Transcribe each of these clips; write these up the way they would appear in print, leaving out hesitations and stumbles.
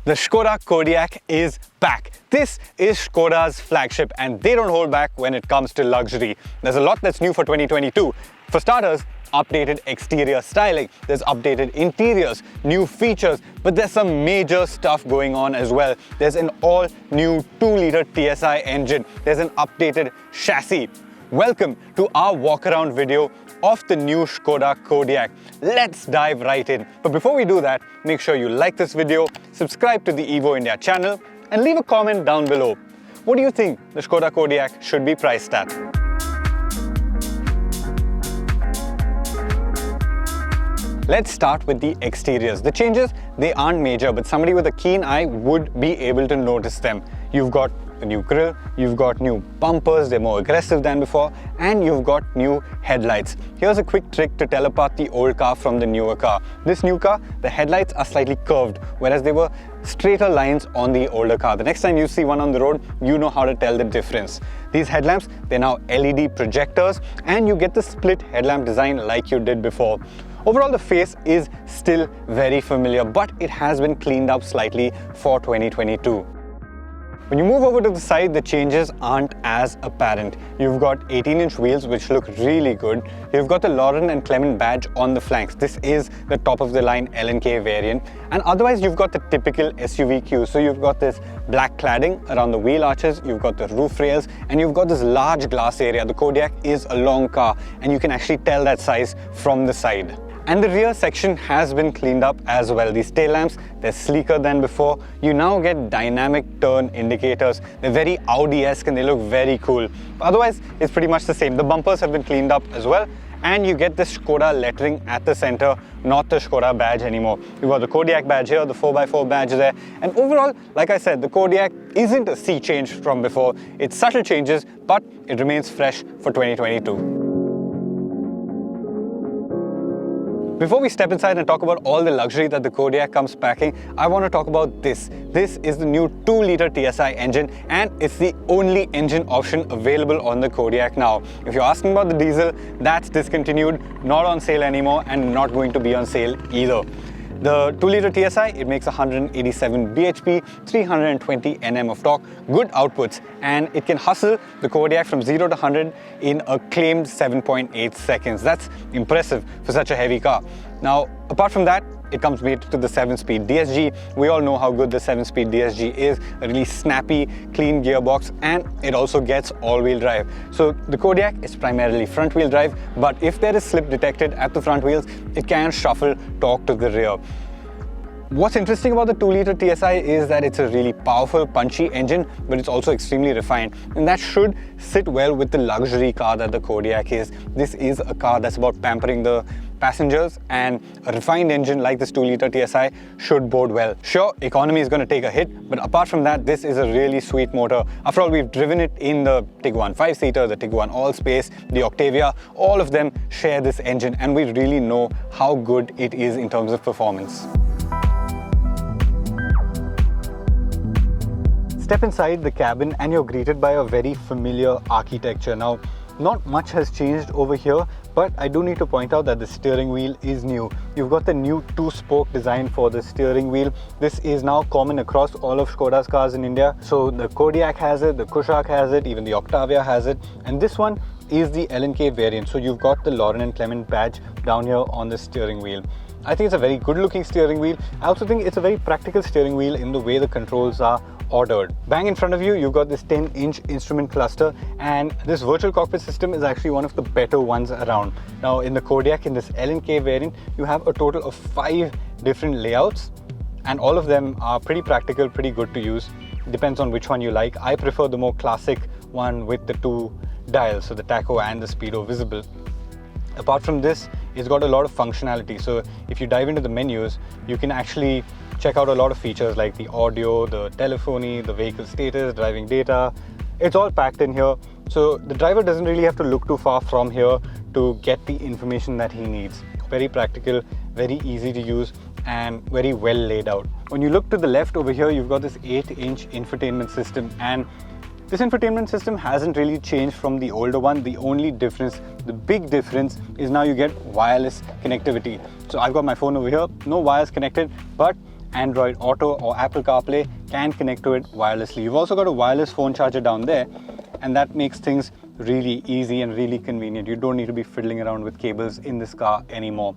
The Skoda Kodiaq is back. This is Skoda's flagship and they don't hold back when it comes to luxury. There's a lot that's new for 2022. For starters, updated exterior styling, there's updated interiors, new features, but there's some major stuff going on as well. There's an all-new 2-liter TSI engine. There's an updated chassis. Welcome to our walk-around video of the new Skoda Kodiaq. Let's dive right in. But before we do that, make sure you like this video, subscribe to the Evo India channel, and leave a comment down below. What do you think the Skoda Kodiaq should be priced at? Let's start with the exteriors. The changes, they aren't major, but somebody with a keen eye would be able to notice them. You've got a new grille, you've got new bumpers, they're more aggressive than before, and you've got new headlights. Here's a quick trick to tell apart the old car from the newer car. This new car, the headlights are slightly curved, whereas they were straighter lines on the older car. The next time you see one on the road, you know how to tell the difference. These headlamps, they're now LED projectors, and you get the split headlamp design like you did before. Overall, the face is still very familiar, but it has been cleaned up slightly for 2022. When you move over to the side, the changes aren't as apparent. You've got 18-inch wheels, which look really good. You've got the Lauren and Clement badge on the flanks. This is the top-of-the-line L&K variant. And otherwise, you've got the typical SUV queue. So you've got this black cladding around the wheel arches, you've got the roof rails, and you've got this large glass area. The Kodiaq is a long car, and you can actually tell that size from the side. And the rear section has been cleaned up as well. These tail lamps, they're sleeker than before. You now get dynamic turn indicators. They're very Audi-esque and they look very cool. Otherwise, it's pretty much the same. The bumpers have been cleaned up as well. And you get the Skoda lettering at the center, not the Skoda badge anymore. You've got the Kodiaq badge here, the 4x4 badge there. And overall, like I said, the Kodiaq isn't a sea change from before. It's subtle changes, but it remains fresh for 2022. Before we step inside and talk about all the luxury that the Kodiaq comes packing, I want to talk about this. This is the new 2-liter TSI engine, and it's the only engine option available on the Kodiaq now. If you're asking about the diesel, that's discontinued, not on sale anymore, and not going to be on sale either. The 2-liter TSI, it makes 187 bhp, 320 Nm of torque, good outputs, and it can hustle the Kodiaq from 0 to 100 in a claimed 7.8 seconds. That's impressive for such a heavy car. Now, apart from that, it comes mated to the 7-speed DSG. We all know how good the 7-speed DSG is, a really snappy, clean gearbox, and it also gets all-wheel drive. So the Kodiaq is primarily front-wheel drive, but if there is slip detected at the front wheels, it can shuffle torque to the rear. What's interesting about the 2-liter TSI is that it's a really powerful, punchy engine, but it's also extremely refined. And that should sit well with the luxury car that the Kodiaq is. This is a car that's about pampering the passengers, and a refined engine like this 2-liter TSI should bode well. Sure, economy is going to take a hit, but apart from that, this is a really sweet motor. After all, we've driven it in the Tiguan 5-seater, the Tiguan All-Space, the Octavia. All of them share this engine, and we really know how good it is in terms of performance. Step inside the cabin and you're greeted by a very familiar architecture. Now, not much has changed over here, but I do need to point out that the steering wheel is new. You've got the new 2-spoke design for the steering wheel. This is now common across all of Skoda's cars in India. So the Kodiaq has it, the Kodiaq has it, even the Octavia has it, and this one is the L&K variant. So you've got the Lauren and Clement badge down here on the steering wheel. I think it's a very good looking steering wheel. I also think it's a very practical steering wheel in the way the controls are ordered. Bang in front of you, you've got this 10-inch instrument cluster, and this virtual cockpit system is actually one of the better ones around. Now in the Kodiaq, in this L&K variant, you have a total of 5 different layouts, and all of them are pretty practical, pretty good to use. It depends on which one you like. I prefer the more classic one with the 2 dials, so the tacho and the speedo visible. Apart from this, it's got a lot of functionality. So if you dive into the menus, you can actually check out a lot of features like the audio, the telephony, the vehicle status, driving data. It's all packed in here. So the driver doesn't really have to look too far from here to get the information that he needs. Very practical, very easy to use, and very well laid out. When you look to the left over here, you've got this 8-inch infotainment system, and this infotainment system hasn't really changed from the older one. The only difference, the big difference, is now you get wireless connectivity. So I've got my phone over here, no wires connected, but Android Auto or Apple CarPlay can connect to it wirelessly. You've also got a wireless phone charger down there, and that makes things really easy and really convenient. You don't need to be fiddling around with cables in this car anymore.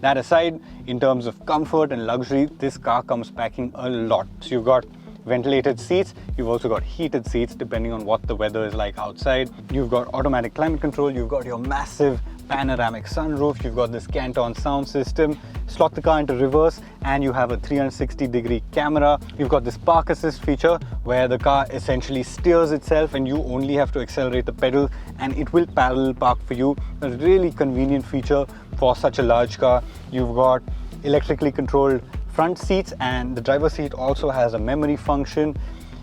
That aside, in terms of comfort and luxury, this car comes packing a lot. So you've got ventilated seats, you've also got heated seats depending on what the weather is like outside. You've got automatic climate control, you've got your massive panoramic sunroof, you've got this Canton sound system, slot the car into reverse, and you have a 360-degree camera. You've got this park assist feature where the car essentially steers itself and you only have to accelerate the pedal and it will parallel park for you. A really convenient feature for such a large car. You've got electrically controlled front seats, and the driver's seat also has a memory function.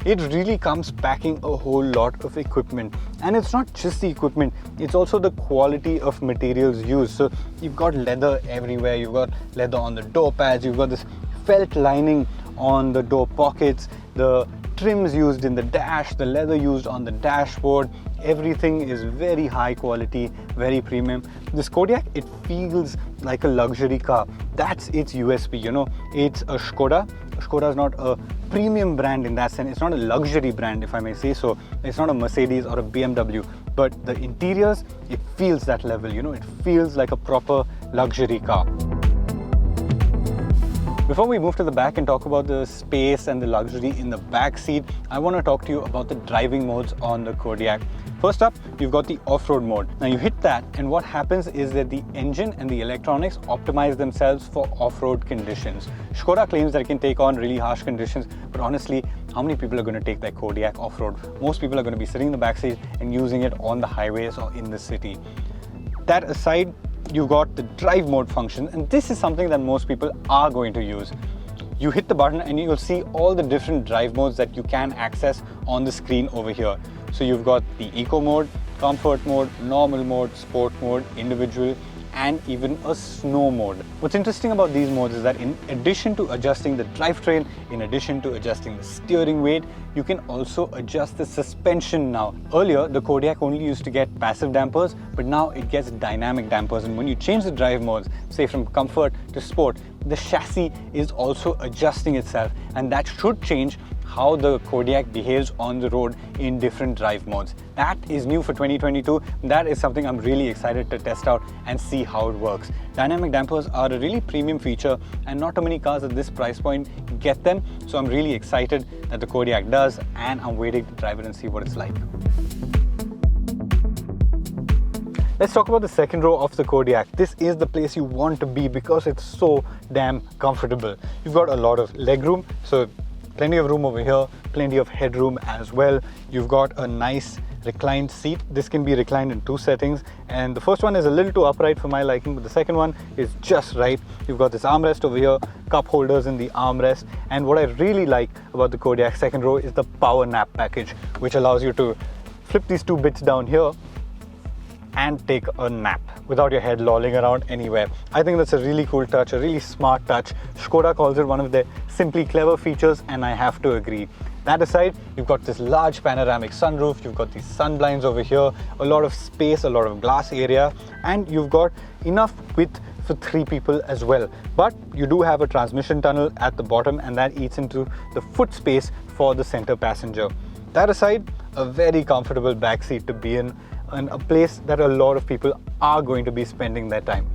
It really comes packing a whole lot of equipment, and it's not just the equipment, it's also the quality of materials used. So you've got leather everywhere, you've got leather on the door pads, you've got this felt lining on the door pockets, the trims used in the dash, the leather used on the dashboard. Everything is very high quality, very premium. This Kodiaq, it feels like a luxury car. That's its USP, you know. It's a Skoda. Skoda is not a premium brand in that sense. It's not a luxury brand, if I may say so. It's not a Mercedes or a BMW, but the interiors, it feels that level, you know. It feels like a proper luxury car. Before we move to the back and talk about the space and the luxury in the back seat, I want to talk to you about the driving modes on the Kodiaq. First up, you've got the off-road mode. Now you hit that, and what happens is that the engine and the electronics optimize themselves for off-road conditions. Skoda claims that it can take on really harsh conditions, but honestly, how many people are going to take their Kodiaq off-road? Most people are going to be sitting in the back seat and using it on the highways or in the city. That aside, you've got the drive mode function, and this is something that most people are going to use. You hit the button and you'll see all the different drive modes that you can access on the screen over here. So you've got the eco mode, comfort mode, normal mode, sport mode, individual, and even a snow mode. What's interesting about these modes is that in addition to adjusting the drivetrain, in addition to adjusting the steering weight, you can also adjust the suspension now. Earlier, the Kodiaq only used to get passive dampers, but now it gets dynamic dampers. And when you change the drive modes, say from comfort to sport, the chassis is also adjusting itself, and that should change how the Kodiaq behaves on the road in different drive modes. That is new for 2022. That is something I'm really excited to test out and see how it works. Dynamic dampers are a really premium feature, and not too many cars at this price point get them. So I'm really excited that the Kodiaq does, and I'm waiting to drive it and see what it's like. Let's talk about the second row of the Kodiaq. This is the place you want to be because it's so damn comfortable. You've got a lot of legroom, so plenty of room over here, plenty of headroom as well. You've got a nice reclined seat. This can be reclined in two settings, and the first one is a little too upright for my liking, but the second one is just right. You've got this armrest over here, cup holders in the armrest, and what I really like about the Kodiaq second row is the power nap package, which allows you to flip these two bits down here and take a nap without your head lolling around anywhere. I think that's a really cool touch, a really smart touch. Skoda calls it one of their simply clever features, and I have to agree. That aside, you've got this large panoramic sunroof, you've got these sun blinds over here, a lot of space, a lot of glass area, and you've got enough width for 3 people as well. But you do have a transmission tunnel at the bottom, and that eats into the foot space for the center passenger. That aside, a very comfortable back seat to be in, and a place that a lot of people are going to be spending their time.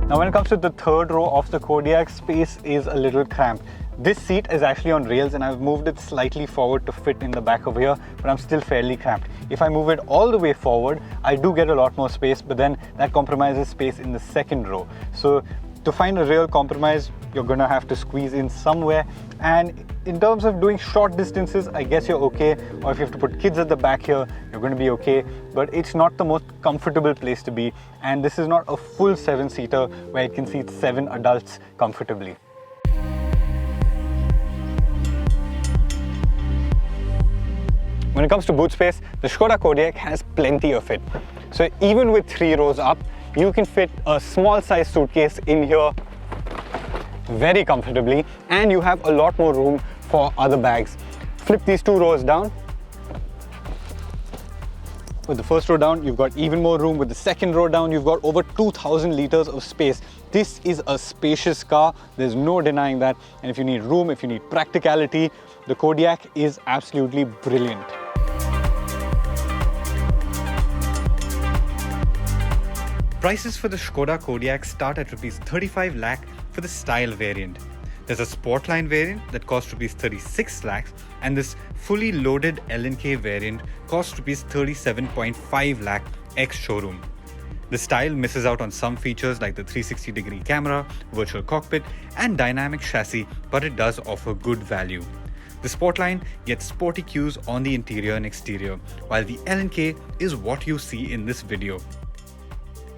Now when it comes to the third row of the Kodiaq, space is a little cramped. This seat is actually on rails, and I've moved it slightly forward to fit in the back over here, but I'm still fairly cramped. If I move it all the way forward, I do get a lot more space, but then that compromises space in the second row. So to find a real compromise, you're gonna have to squeeze in somewhere. And in terms of doing short distances, I guess you're okay. Or if you have to put kids at the back here, you're gonna be okay. But it's not the most comfortable place to be. And this is not a full 7-seater where it can seat 7 adults comfortably. When it comes to boot space, the Skoda Kodiaq has plenty of it. So even with 3 rows up, you can fit a small size suitcase in here very comfortably, and you have a lot more room for other bags. Flip these 2 rows down. With the first row down, you've got even more room. With the second row down, you've got over 2,000 liters of space. This is a spacious car, there's no denying that. And if you need room, if you need practicality, the Kodiaq is absolutely brilliant. Prices for the Skoda Kodiaq start at Rs 35 lakh for the style variant. There's a Sportline variant that costs Rs 36 lakhs, and this fully loaded L&K variant costs Rs 37.5 lakh ex-showroom. The style misses out on some features like the 360-degree camera, virtual cockpit, and dynamic chassis, but it does offer good value. The Sportline gets sporty cues on the interior and exterior, while the L&K is what you see in this video.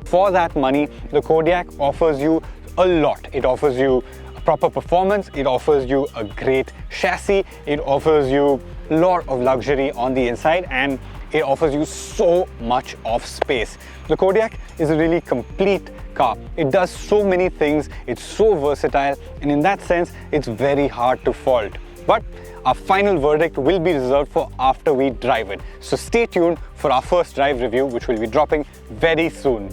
For that money, the Kodiaq offers you a lot. It offers you proper performance, it offers you a great chassis, it offers you a lot of luxury on the inside, and it offers you so much of space. The Kodiaq is a really complete car. It does so many things, it's so versatile, and in that sense, it's very hard to fault. But our final verdict will be reserved for after we drive it. So stay tuned for our first drive review, which will be dropping very soon.